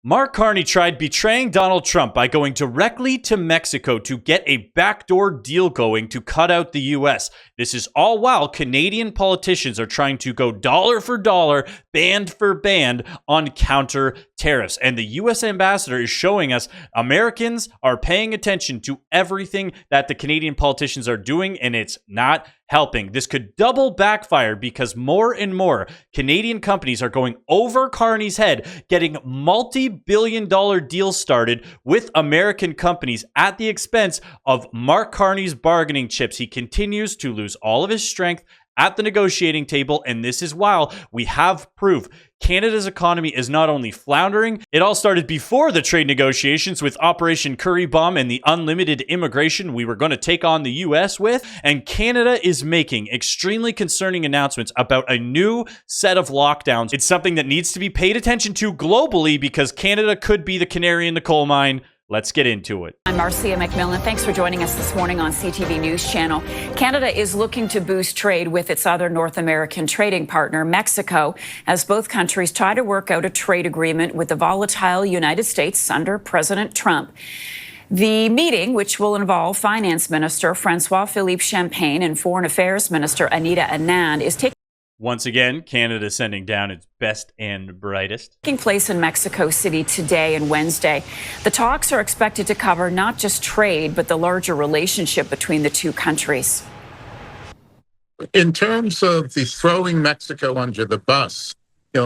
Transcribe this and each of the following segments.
Mark Carney tried betraying Donald Trump by going directly to Mexico to get a backdoor deal going to cut out the U.S. This is all while Canadian politicians are trying to go dollar for dollar, band for band on counter tariffs. And the U.S. ambassador is showing us Americans are paying attention to everything that the Canadian politicians are doing, and it's not helping. This could double backfire because more and more Canadian companies are going over Carney's head, getting multi-billion-dollar deals started with American companies at the expense of Mark Carney's bargaining chips. He continues to lose all of his strength at the negotiating table, and this is while we have proof Canada's economy is not only floundering, it all started before the trade negotiations with Operation Curry Bomb and the unlimited immigration we were going to take on the US with, and Canada is making extremely concerning announcements about a new set of lockdowns. It's something that needs to be paid attention to globally because Canada could be the canary in the coal mine. Let's get into it. I'm Marcia McMillan. Thanks for joining us this morning on CTV News Channel. Canada is looking to boost trade with its other North American trading partner, Mexico, as both countries try to work out a trade agreement with the volatile United States under President Trump. The meeting, which will involve Finance Minister François-Philippe Champagne and Foreign Affairs Minister Anita Anand, is taking Once again, Canada sending down its best and brightest. Taking place in Mexico City today and Wednesday. The talks are expected to cover not just trade, but the larger relationship between the two countries. In terms of the throwing Mexico under the bus,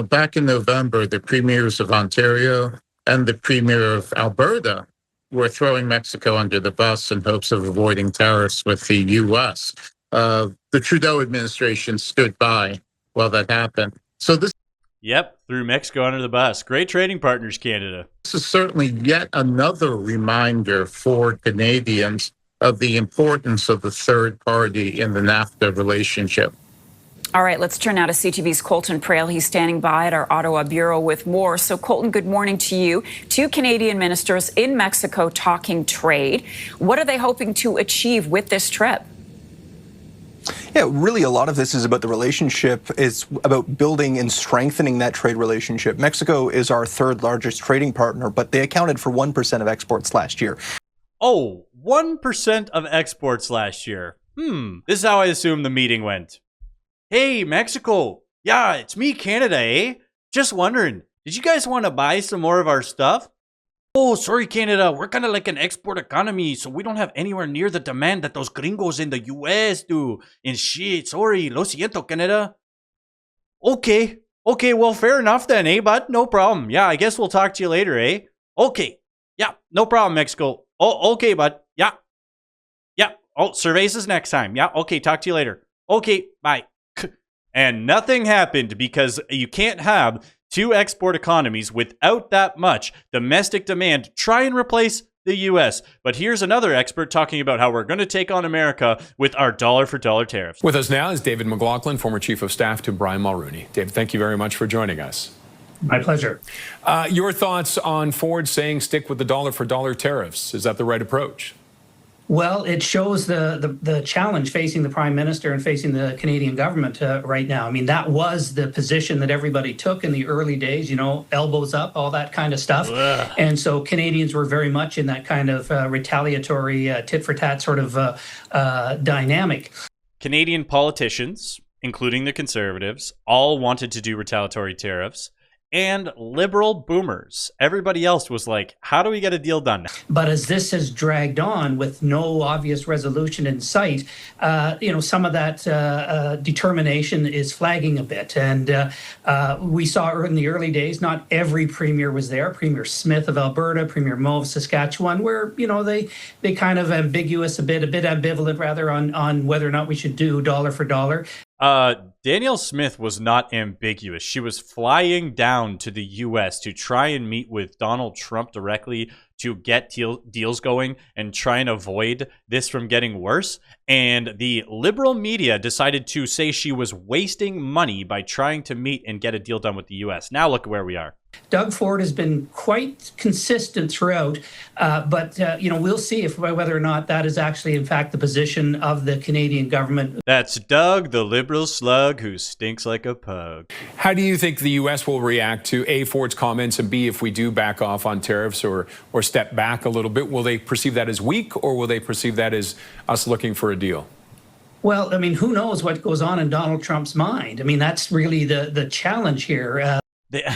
back in November, the premiers of Ontario and the premier of Alberta were throwing Mexico under the bus in hopes of avoiding tariffs with the U.S. The Trudeau administration stood by while that happened. So this threw Mexico under the bus. Great trading partners, Canada. This is certainly yet another reminder for Canadians of the importance of the third party in the NAFTA relationship. All right, let's turn now to CTV's Colton Prale. He's standing by at our Ottawa bureau with more. So, Colton, good morning to you. Two Canadian ministers in Mexico talking trade. What are they hoping to achieve with this trip? Yeah, really a lot of this is about the relationship. It's about building and strengthening that trade relationship. Mexico is our third largest trading partner, but they accounted for 1% of exports last year. Oh, 1% of exports last year. This is how I assume the meeting went. Hey, Mexico. Yeah, it's me, Canada, eh? Just wondering, did you guys want to buy some more of our stuff? Oh, sorry, Canada. We're kind of like an export economy, so we don't have anywhere near the demand that those gringos in the U.S. do. And shit, sorry. Lo siento, Canada. Okay, well, fair enough then, eh, bud? No problem. Yeah, I guess we'll talk to you later, eh? Okay. Yeah, no problem, Mexico. Oh, okay, bud. Yeah. Oh, cervezas next time. Yeah, okay, talk to you later. Okay, bye. And nothing happened because you can't have two export economies without that much domestic demand. Try and replace the U.S. But here's another expert talking about how we're going to take on America with our dollar-for-dollar tariffs. With us now is David McLaughlin, former Chief of Staff to Brian Mulroney. David, thank you very much for joining us. My pleasure. Your thoughts on Ford saying stick with the dollar-for-dollar tariffs? Is that the right approach? Well, it shows the challenge facing the Prime Minister and facing the Canadian government right now. I mean, that was the position that everybody took in the early days, elbows up, all that kind of stuff. Ugh. And so Canadians were very much in that kind of retaliatory tit-for-tat sort of dynamic. Canadian politicians, including the Conservatives, all wanted to do retaliatory tariffs. And liberal boomers. Everybody else was like, how do we get a deal done? But as this has dragged on with no obvious resolution in sight, some of that determination is flagging a bit. And we saw in the early days, not every premier was there. Premier Smith of Alberta, Premier Moe of Saskatchewan, where, they kind of a bit ambivalent rather on whether or not we should do dollar for dollar. Danielle Smith was not ambiguous. She was flying down to the U.S. to try and meet with Donald Trump directly to get deals going and try and avoid this from getting worse. And the liberal media decided to say she was wasting money by trying to meet and get a deal done with the U.S. Now look at where we are. Doug Ford has been quite consistent throughout, but we'll see whether or not that is actually, in fact, the position of the Canadian government. That's Doug, the liberal slug who stinks like a pug. How do you think the U.S. will react to A, Ford's comments, and B, if we do back off on tariffs or step back a little bit? Will they perceive that as weak, or will they perceive that as us looking for a deal? Well, I mean, who knows what goes on in Donald Trump's mind? I mean, that's really the challenge here.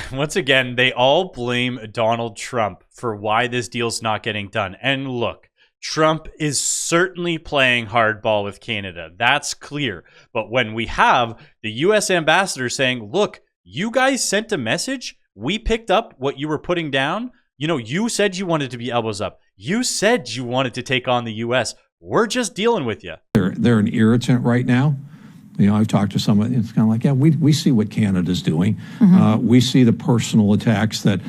Once again, they all blame Donald Trump for why this deal's not getting done. And look, Trump is certainly playing hardball with Canada. That's clear. But when we have the U.S. ambassador saying, look, you guys sent a message, we picked up what you were putting down. You know, you said you wanted to be elbows up. You said you wanted to take on the U.S. We're just dealing with you. They're an irritant right now. You know, I've talked to someone, it's kind of like, yeah, we see what Canada's doing. We see the personal attacks that,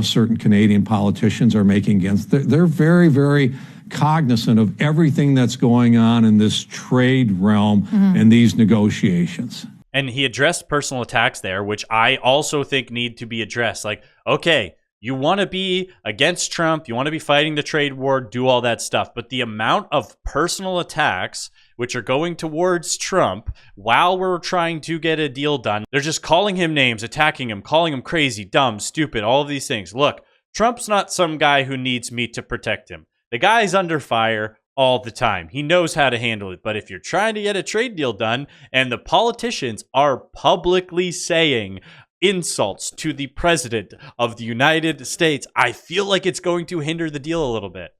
certain Canadian politicians are making against. They're very, very cognizant of everything that's going on in this trade realm and these negotiations. And he addressed personal attacks there, which I also think need to be addressed. Like, okay, you want to be against Trump, you want to be fighting the trade war, do all that stuff. But the amount of personal attacks which are going towards Trump while we're trying to get a deal done, they're just calling him names, attacking him, calling him crazy, dumb, stupid, all of these things. Look, Trump's not some guy who needs me to protect him. The guy's under fire all the time. He knows how to handle it. But if you're trying to get a trade deal done and the politicians are publicly saying insults to the president of the United States, I feel like it's going to hinder the deal a little bit.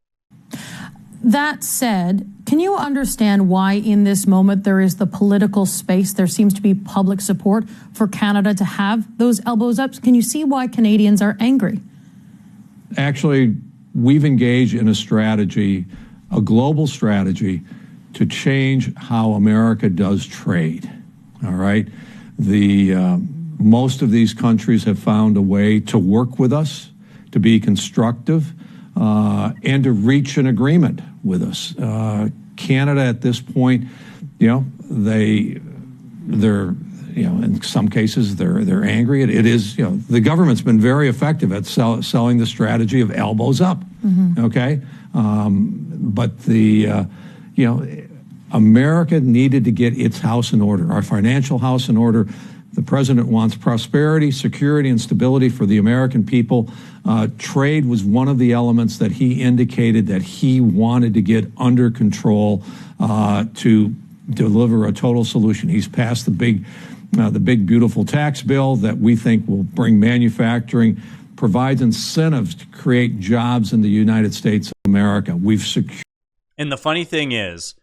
That said, can you understand why in this moment there is the political space, there seems to be public support for Canada to have those elbows up? Can you see why Canadians are angry? Actually, we've engaged in a strategy, a global strategy, to change how America does trade. All right? Most of these countries have found a way to work with us, to be constructive, and to reach an agreement with us. Canada at this point, they're in some cases they're angry. It is, the government's been very effective at selling the strategy of elbows up. Okay, but America needed to get its house in order, our financial house in order. The president wants prosperity, security, and stability for the American people. Trade was one of the elements that he indicated that he wanted to get under control to deliver a total solution. He's passed the big, beautiful tax bill that we think will bring manufacturing, provides incentives to create jobs in the United States of America. We've secured. And the funny thing is,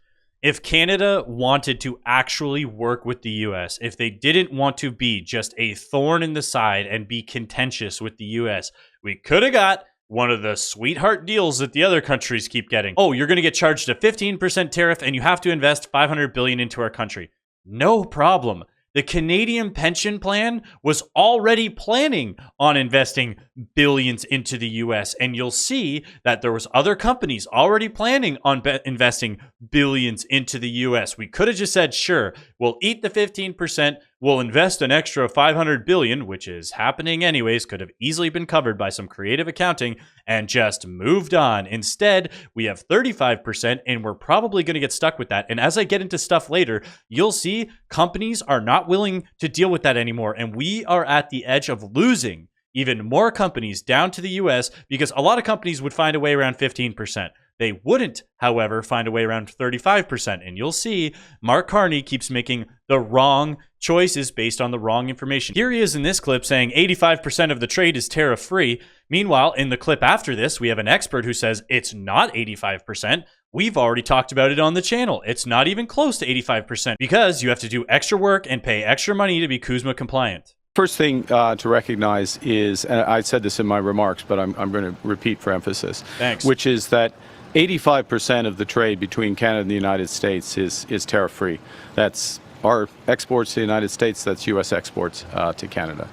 if Canada wanted to actually work with the U.S., if they didn't want to be just a thorn in the side and be contentious with the U.S., we could have got one of the sweetheart deals that the other countries keep getting. Oh, you're going to get charged a 15% tariff and you have to invest $500 billion into our country. No problem. The Canadian pension plan was already planning on investing billions into the U.S. And you'll see that there was other companies already planning on investing billions into the U.S. We could have just said, sure, we'll eat the 15%. We'll invest an extra $500 billion, which is happening anyways, could have easily been covered by some creative accounting, and just moved on. Instead, we have 35%, and we're probably going to get stuck with that. And as I get into stuff later, you'll see companies are not willing to deal with that anymore, and we are at the edge of losing even more companies down to the U.S. because a lot of companies would find a way around 15%. They wouldn't, however, find a way around 35%. And you'll see Mark Carney keeps making the wrong choices based on the wrong information. Here he is in this clip saying 85% of the trade is tariff-free. Meanwhile, in the clip after this, we have an expert who says it's not 85%. We've already talked about it on the channel. It's not even close to 85% because you have to do extra work and pay extra money to be CUSMA compliant. First thing to recognize is, and I said this in my remarks, but I'm going to repeat for emphasis, Thanks. Which is that 85% of the trade between Canada and the United States is tariff-free. That's our exports to the United States, that's U.S. exports to Canada.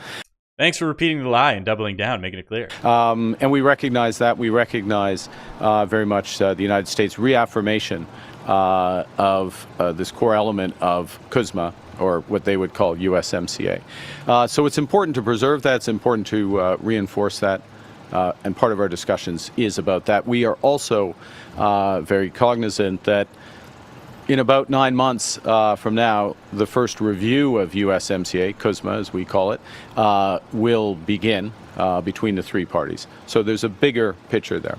Thanks for repeating the lie and doubling down, making it clear. And we recognize that. We recognize very much the United States reaffirmation of this core element of CUSMA, or what they would call USMCA. So it's important to preserve that. It's important to reinforce that. And part of our discussions is about that. We are also very cognizant that in about 9 months from now, the first review of USMCA, CUSMA as we call it, will begin between the three parties. So there's a bigger picture there.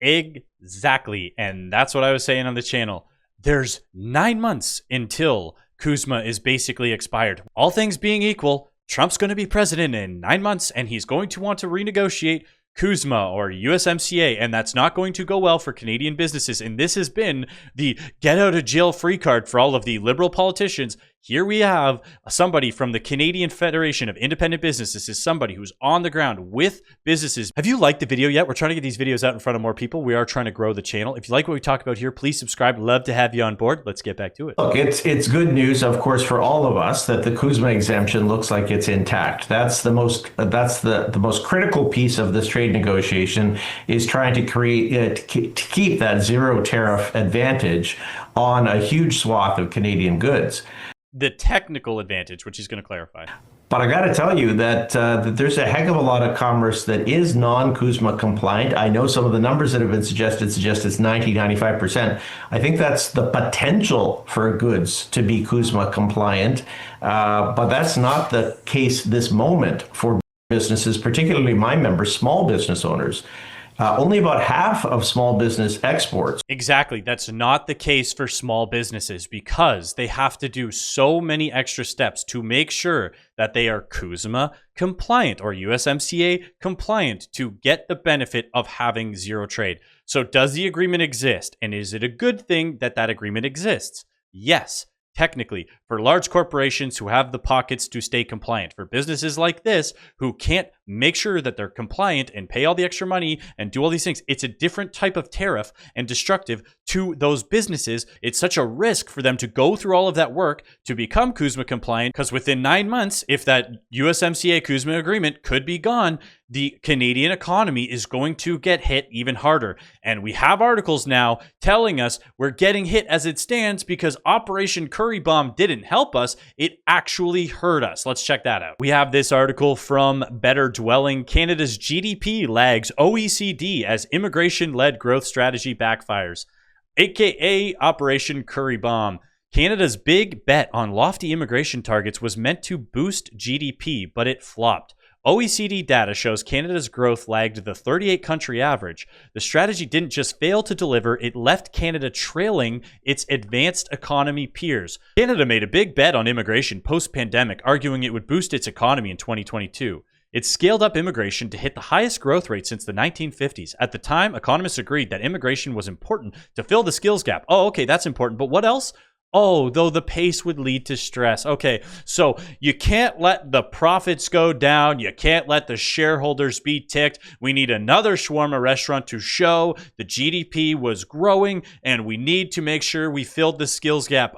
Exactly. And that's what I was saying on the channel. There's 9 months until CUSMA is basically expired. All things being equal, Trump's going to be president in 9 months, and he's going to want to renegotiate CUSMA or USMCA, and that's not going to go well for Canadian businesses. And this has been the get out of jail free card for all of the liberal politicians. Here we have somebody from the Canadian Federation of Independent Business. This is somebody who's on the ground with businesses. Have you liked the video yet? We're trying to get these videos out in front of more people. We are trying to grow the channel. If you like what we talk about here, please subscribe. Love to have you on board. Let's get back to it. Look, it's good news, of course, for all of us that the CUSMA exemption looks like it's intact. That's the most critical piece of this trade negotiation, is trying to create to keep that zero tariff advantage on a huge swath of Canadian goods. The technical advantage, which he's going to clarify. But I got to tell you that there's a heck of a lot of commerce that is non-CUSMA compliant. I know some of the numbers that have been suggested suggest it's 90-95%. I think that's the potential for goods to be CUSMA compliant, but that's not the case this moment for businesses, particularly my members, small business owners. Only about half of small business exports. Exactly. That's not the case for small businesses because they have to do so many extra steps to make sure that they are CUSMA compliant or USMCA compliant to get the benefit of having zero trade. So does the agreement exist? And is it a good thing that that agreement exists? Yes. Technically, for large corporations who have the pockets to stay compliant, for businesses like this who can't make sure that they're compliant and pay all the extra money and do all these things, it's a different type of tariff and destructive to those businesses. It's such a risk for them to go through all of that work to become CUSMA compliant, because within 9 months, if that USMCA CUSMA agreement could be gone, the Canadian economy is going to get hit even harder. And we have articles now telling us we're getting hit as it stands because Operation Curry Bomb didn't help us. It actually hurt us. Let's check that out. We have this article from Better Dwelling. Canada's GDP lags OECD as immigration-led growth strategy backfires, aka Operation Curry Bomb. Canada's big bet on lofty immigration targets was meant to boost GDP, but it flopped. OECD data shows Canada's growth lagged the 38-country average. The strategy didn't just fail to deliver, it left Canada trailing its advanced economy peers. Canada made a big bet on immigration post-pandemic, arguing it would boost its economy in 2022. It scaled up immigration to hit the highest growth rate since the 1950s. At the time, economists agreed that immigration was important to fill the skills gap. Oh, okay, that's important, but what else? Oh, though the pace would lead to stress. Okay, so you can't let the profits go down. You can't let the shareholders be ticked. We need another shawarma restaurant to show the GDP was growing, and we need to make sure we filled the skills gap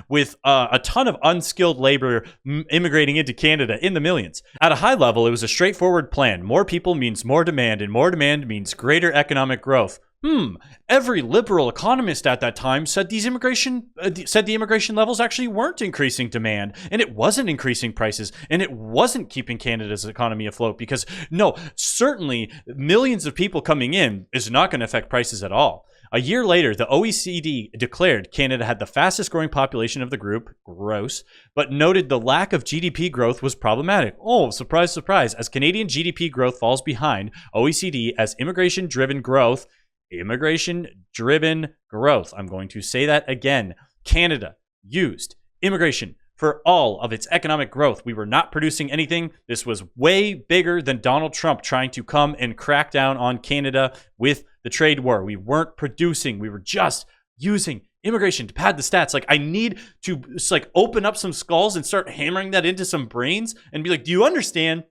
with a ton of unskilled labor immigrating into Canada in the millions. At a high level, it was a straightforward plan. More people means more demand, and more demand means greater economic growth. Every liberal economist at that time said the immigration levels actually weren't increasing demand, and it wasn't increasing prices, and it wasn't keeping Canada's economy afloat, because no, certainly millions of people coming in is not going to affect prices at all. A year later, the OECD declared Canada had the fastest growing population of the group, gross, but noted the lack of GDP growth was problematic. Oh, surprise, surprise. As Canadian GDP growth falls behind OECD as immigration-driven growth, I'm going to say that again. Canada used immigration for all of its economic growth. We were not producing anything. This was way bigger than Donald Trump trying to come and crack down on Canada with the trade war. We weren't producing. We were just using immigration to pad the stats. Like, I need to just open up some skulls and start hammering that into some brains and be like, do you understand?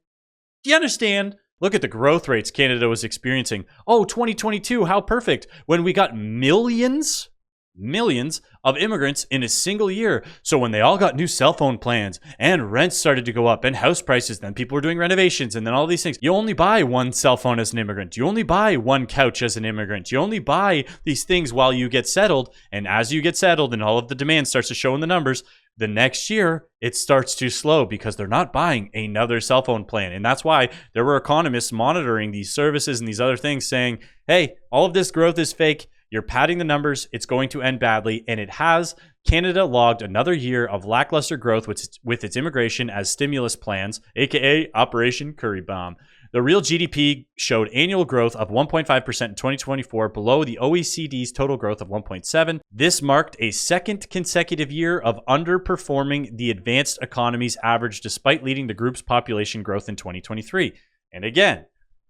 Do you understand? Look at the growth rates Canada was experiencing. Oh, 2022, how perfect. When we got millions millions of immigrants in a single year. So when they all got new cell phone plans and rents started to go up and house prices, then people were doing renovations and then all these things. You only buy one cell phone as an immigrant. You only buy one couch as an immigrant. You only buy these things while you get settled. And as you get settled and all of the demand starts to show in the numbers, the next year it starts to slow because they're not buying another cell phone plan. And that's why there were economists monitoring these services and these other things saying, hey, all of this growth is fake. You're padding the numbers. It's going to end badly. And it has. Canada logged another year of lackluster growth with its immigration as stimulus plans, aka Operation Curry Bomb. The real GDP showed annual growth of 1.5% in 2024, below the OECD's total growth of 1.7%. This marked a second consecutive year of underperforming the advanced economies average, despite leading the group's population growth in 2023. And again,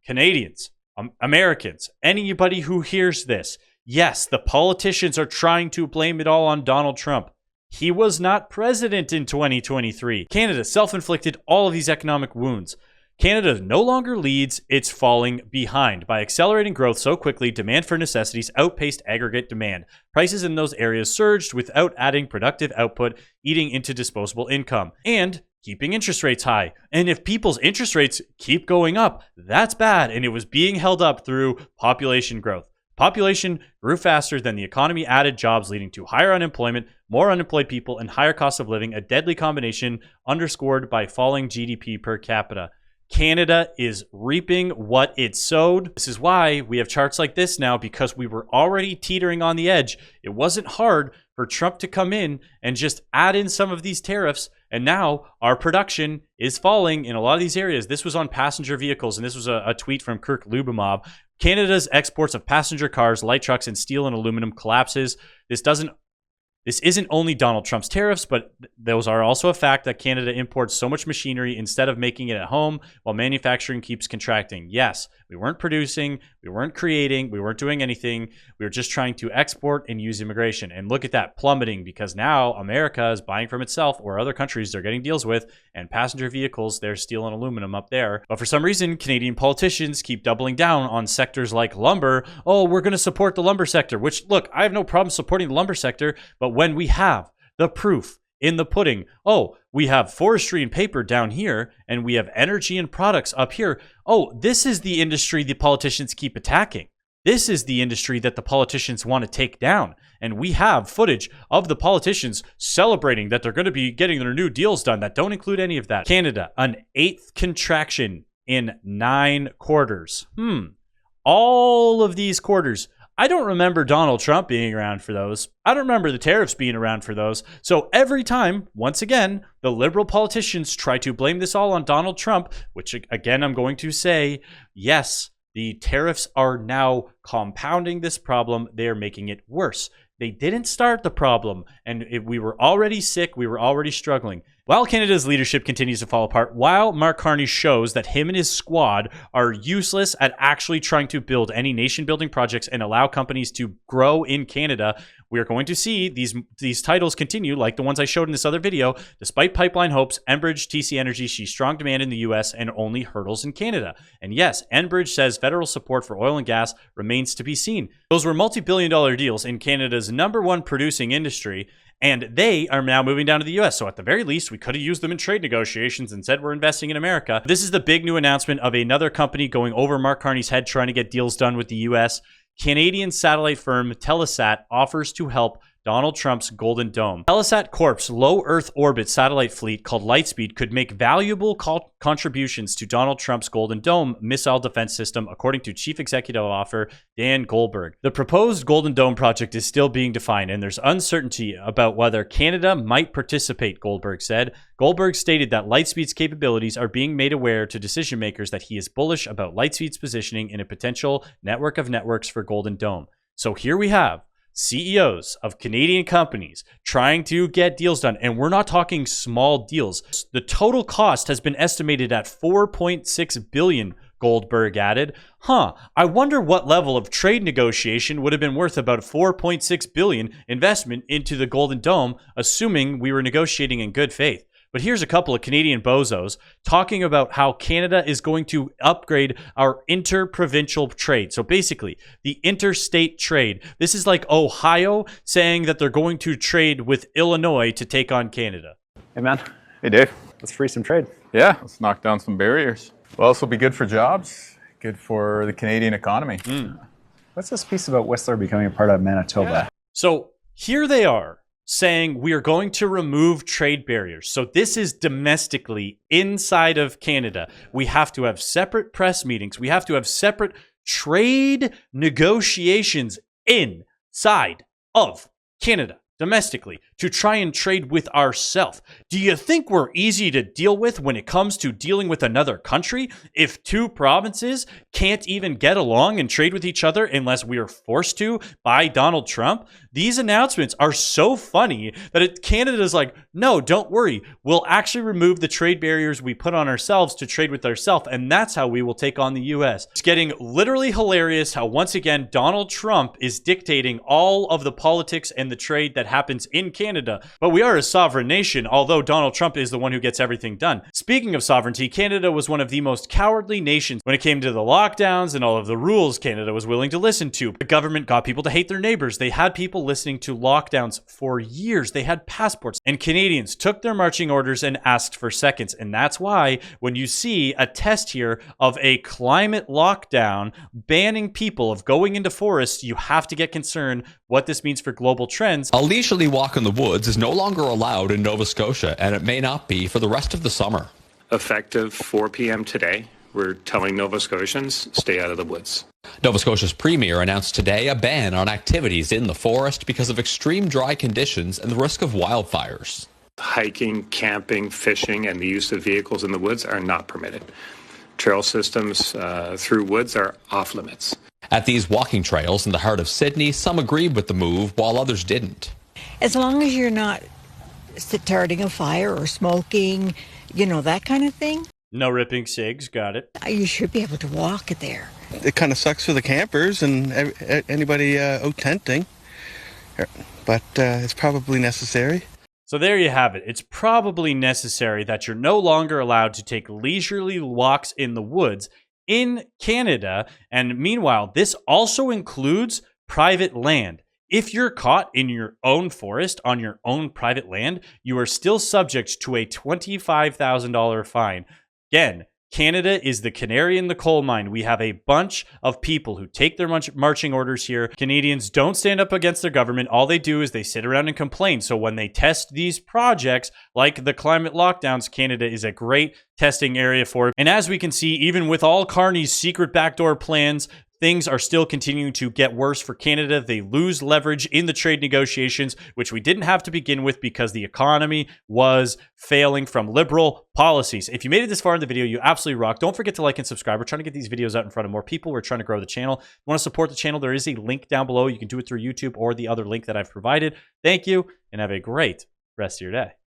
Canadians, Americans, anybody who hears this, yes, the politicians are trying to blame it all on Donald Trump. He was not president in 2023. Canada self-inflicted all of these economic wounds. Canada no longer leads, it's falling behind. By accelerating growth so quickly, demand for necessities outpaced aggregate demand. Prices in those areas surged without adding productive output, eating into disposable income, and keeping interest rates high. And if people's interest rates keep going up, that's bad, and it was being held up through population growth. Population grew faster than the economy added jobs, leading to higher unemployment, more unemployed people, and higher cost of living, a deadly combination underscored by falling GDP per capita. Canada is reaping what it sowed. This is why we have charts like this now, because we were already teetering on the edge. It wasn't hard for Trump to come in and just add in some of these tariffs, and now our production is falling in a lot of these areas. This was on passenger vehicles, and this was a tweet from Kirk Lubimov. Canada's exports of passenger cars, light trucks, and steel and aluminum collapses. This isn't only Donald Trump's tariffs, but those are also a fact that Canada imports so much machinery instead of making it at home, while manufacturing keeps contracting. Yes, we weren't producing, we weren't creating, we weren't doing anything. We were just trying to export and use immigration. And look at that plummeting, because now America is buying from itself, or other countries they're getting deals with, and passenger vehicles, there's steel and aluminum up there. But for some reason, Canadian politicians keep doubling down on sectors like lumber. Oh, we're going to support the lumber sector, which, look, I have no problem supporting the lumber sector, but when we have the proof in the pudding, oh, we have forestry and paper down here, and we have energy and products up here. Oh, this is the industry the politicians keep attacking. This is the industry that the politicians want to take down. And we have footage of the politicians celebrating that they're going to be getting their new deals done that don't include any of that. Canada, an 8th contraction in 9 quarters. All of these quarters. I don't remember Donald Trump being around for those. I don't remember the tariffs being around for those. So every time, once again, the liberal politicians try to blame this all on Donald Trump, which again, I'm going to say, yes, the tariffs are now compounding this problem. They're making it worse. They didn't start the problem, and we were already sick. We were already struggling. While Canada's leadership continues to fall apart, while Mark Carney shows that him and his squad are useless at actually trying to build any nation-building projects and allow companies to grow in Canada, we are going to see these titles continue, like the ones I showed in this other video. Despite pipeline hopes, Enbridge, TC Energy sees strong demand in the U.S. and only hurdles in Canada. And yes, Enbridge says federal support for oil and gas remains to be seen. Those were multi-billion-dollar deals in Canada's #1 producing industry, and they are now moving down to the U.S. So at the very least, we could have used them in trade negotiations and said we're investing in America. This is the big new announcement of another company going over Mark Carney's head trying to get deals done with the U.S. Canadian satellite firm Telesat offers to help Donald Trump's Golden Dome. Telesat Corp's low Earth orbit satellite fleet called Lightspeed could make valuable contributions to Donald Trump's Golden Dome missile defense system, according to Chief Executive Officer Dan Goldberg. The proposed Golden Dome project is still being defined, and there's uncertainty about whether Canada might participate, Goldberg said. Goldberg stated that Lightspeed's capabilities are being made aware to decision makers, that he is bullish about Lightspeed's positioning in a potential network of networks for Golden Dome. So here we have CEOs of Canadian companies trying to get deals done. And we're not talking small deals. The total cost has been estimated at $4.6 billion, Goldberg added. I wonder what level of trade negotiation would have been worth about $4.6 billion investment into the Golden Dome, assuming we were negotiating in good faith. But here's a couple of Canadian bozos talking about how Canada is going to upgrade our interprovincial trade. So basically, the interstate trade. This is like Ohio saying that they're going to trade with Illinois to take on Canada. Hey, man. Hey, Dave. Let's free some trade. Yeah, let's knock down some barriers. Well, this will be good for jobs, good for the Canadian economy. What's this piece about Whistler becoming a part of Manitoba? Yeah. So here they are saying we are going to remove trade barriers. So this is domestically inside of Canada. We have to have separate press meetings. We have to have separate trade negotiations inside of Canada domestically to try and trade with ourselves. Do you think we're easy to deal with when it comes to dealing with another country? If two provinces can't even get along and trade with each other unless we are forced to by Donald Trump? These announcements are so funny that Canada's like, no, don't worry. We'll actually remove the trade barriers we put on ourselves to trade with ourselves, and that's how we will take on the US. It's getting literally hilarious how once again Donald Trump is dictating all of the politics and the trade that happens in Canada. But we are a sovereign nation, although Donald Trump is the one who gets everything done. Speaking of sovereignty, Canada was one of the most cowardly nations when it came to the lockdowns and all of the rules Canada was willing to listen to. The government got people to hate their neighbors. They had people listening to lockdowns for years. They had passports, and Canadians took their marching orders and asked for seconds. And that's why when you see a test here of a climate lockdown banning people of going into forests, you have to get concerned what this means for global trends. A leisurely walk in the woods is no longer allowed in Nova Scotia, and it may not be for the rest of the summer. Effective 4 p.m. today, we're telling Nova Scotians, stay out of the woods. Nova Scotia's premier announced today a ban on activities in the forest because of extreme dry conditions and the risk of wildfires. Hiking, camping, fishing, and the use of vehicles in the woods are not permitted. Trail systems through woods are off limits. At these walking trails in the heart of Sydney, some agreed with the move while others didn't. As long as you're not starting a fire or smoking, you know, that kind of thing. No ripping cigs, got it. You should be able to walk there. It kind of sucks for the campers and anybody out tenting, but it's probably necessary. So there you have it. It's probably necessary that you're no longer allowed to take leisurely walks in the woods in Canada. And meanwhile, this also includes private land. If you're caught in your own forest on your own private land, you are still subject to a $25,000 fine. Again, Canada is the canary in the coal mine. We have a bunch of people who take their marching orders here. Canadians don't stand up against their government. All they do is they sit around and complain. So when they test these projects, like the climate lockdowns, Canada is a great testing area for it. And as we can see, even with all Carney's secret backdoor plans, things are still continuing to get worse for Canada. They lose leverage in the trade negotiations, which we didn't have to begin with because the economy was failing from liberal policies. If you made it this far in the video, you absolutely rock. Don't forget to like and subscribe. We're trying to get these videos out in front of more people. We're trying to grow the channel. If you want to support the channel, there is a link down below. You can do it through YouTube or the other link that I've provided. Thank you, and have a great rest of your day.